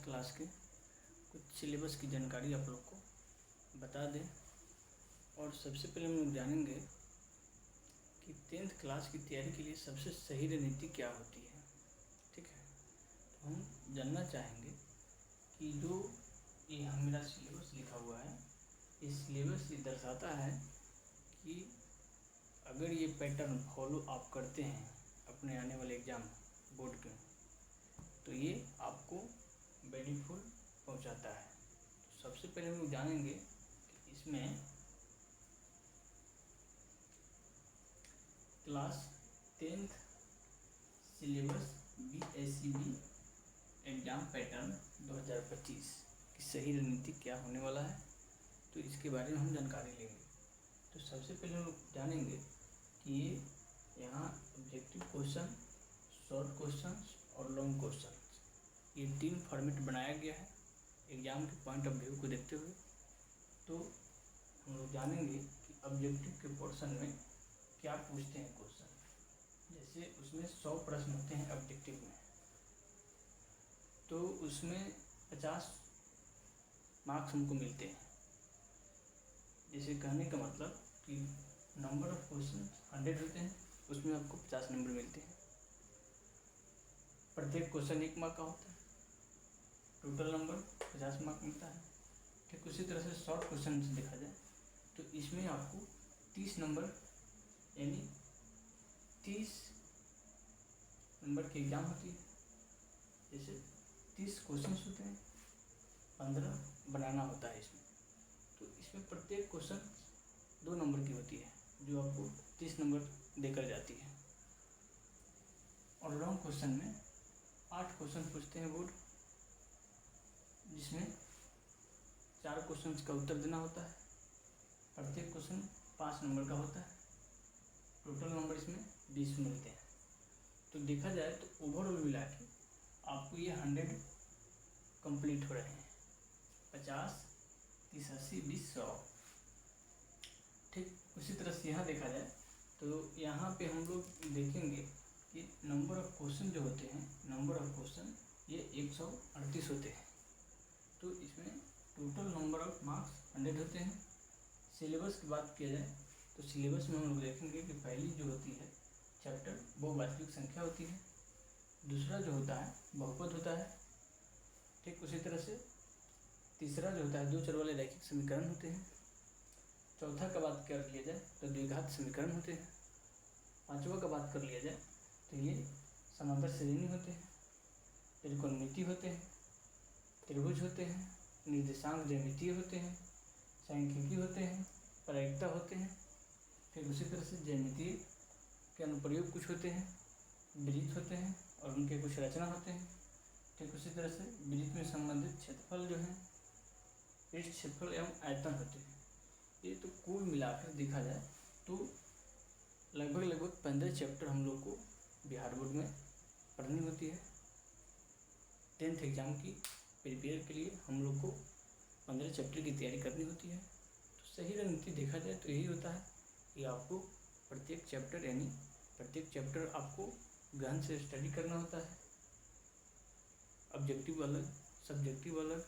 Class के कुछ syllabus की जानकारी आप लोग को बता दें। और सबसे पहले हम लोग जानेंगे कि 10th क्लास की तैयारी के लिए सबसे सही रणनीति क्या होती है। ठीक है, तो हम जानना चाहेंगे कि जो ये मेरा सिलेबस लिखा हुआ है, इस सिलेबस ये दर्शाता है कि अगर ये पैटर्न फॉलो आप करते हैं अपने आने वाले एग्ज़ाम बोर्ड के, तो ये आपको बेनिफिट पहुंचाता है। तो सबसे पहले हम लोग जानेंगे कि इसमें class 10th syllabus BSCB exam pattern 2025 की सही रणनीति क्या होने वाला है, तो इसके बारे में हम जानकारी लेंगे। तो सबसे पहले हम लोग जानेंगे कि ये यहाँ ऑब्जेक्टिव क्वेश्चन, शॉर्ट क्वेश्चन और लॉन्ग क्वेश्चन, ये 3 फॉर्मेट बनाया गया है एग्ज़ाम के पॉइंट ऑफ व्यू को देखते हुए। तो हम लोग जानेंगे कि ऑब्जेक्टिव के पोर्शन में क्या पूछते हैं क्वेश्चन। जैसे उसमें 100 प्रश्न होते हैं ऑब्जेक्टिव में, तो उसमें 50 मार्क्स हमको मिलते हैं। जैसे कहने का मतलब कि नंबर ऑफ क्वेश्चन 100 होते हैं, उसमें आपको 50 नंबर मिलते हैं। प्रत्येक क्वेश्चन 1 मार्क का होता है, टोटल नंबर 50 मार्क मिलता है। ठीक उसी तरह से शॉर्ट क्वेश्चन से देखा जाए तो इसमें आपको 30 नंबर यानी 30 नंबर की एग्ज़ाम होती है। जैसे 30 क्वेश्चन होते हैं, 15 बनाना होता है इसमें। तो इसमें प्रत्येक क्वेश्चन 2 नंबर की होती है, जो आपको 30 नंबर देकर जाती है। और लॉन्ग क्वेश्चन में 8 क्वेश्चन पूछते हैं बोर्ड, जिसमें 4 क्वेश्चन का उत्तर देना होता है। प्रत्येक क्वेश्चन 5 नंबर का होता है। टोटल नंबर इसमें 20 मिलते हैं। तो देखा जाए तो ओवरऑल मिला के आपको ये 100 कंप्लीट हो रहे हैं। 50, 30, 80, 20, 100। ठीक उसी तरह से यहाँ देखा जाए तो यहाँ पे हम लोग देखेंगे कि नंबर ऑफ क्वेश्चन जो होते हैं, नंबर ऑफ क्वेश्चन ये 138 होते हैं। तो इसमें टोटल नंबर ऑफ मार्क्स 100 होते हैं। सिलेबस की बात किया जाए तो सिलेबस में हम लोग देखेंगे कि पहली जो होती है चैप्टर वो वास्तविक संख्या होती है। दूसरा जो होता है बहुपद होता है। ठीक उसी तरह से तीसरा जो होता है 2 चर वाले रैखिक समीकरण होते हैं। चौथा का बात कर लिया जाए तो द्विघात समीकरण होते हैं। पांचवा का बात कर लिया जाए तो ये समांतर श्रेणी होते हैं, त्रिकोणमिति होते हैं, त्रिभुज होते हैं, निर्देशांक ज्यामितीय होते हैं, सांख्यिकी होते हैं, प्रायिकता होते हैं। फिर उसी तरह से ज्यामितीय के अनुप्रयोग कुछ होते हैं, वृत्त होते हैं और उनके कुछ रचना होते हैं। ठीक उसी तरह से वृत्त में संबंधित क्षेत्रफल जो है, पृष्ठ क्षेत्रफल एवं आयतन होते हैं। ये तो कुल मिलाकर देखा जाए तो लगभग 15 चैप्टर हम लोग को बिहार बोर्ड में पढ़नी होती है। 10th एग्ज़ाम की प्रिपेयर के लिए हम लोग को 15 चैप्टर की तैयारी करनी होती है। तो सही रणनीति देखा जाए तो यही होता है कि आपको प्रत्येक चैप्टर आपको गहन से स्टडी करना होता है। ऑब्जेक्टिव अलग, सब्जेक्टिव अलग,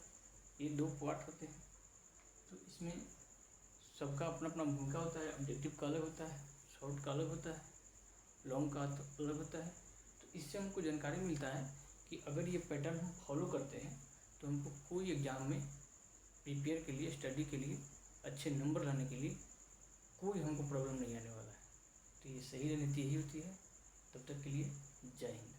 ये 2 पार्ट होते हैं। तो इसमें सबका अपना अपना भूमिका होता है। ऑब्जेक्टिव का अलग होता है, शॉर्ट का अलग होता है, लॉन्ग का अलग होता है। तो इससे हमको जानकारी मिलता है कि अगर ये पैटर्न हम फॉलो करते हैं तो हमको कोई एग्ज़ाम में प्रिपेयर के लिए, स्टडी के लिए, अच्छे नंबर लाने के लिए कोई हमको प्रॉब्लम नहीं आने वाला है। तो ये सही रणनीति यही होती है। तब तक के लिए जय हिंद।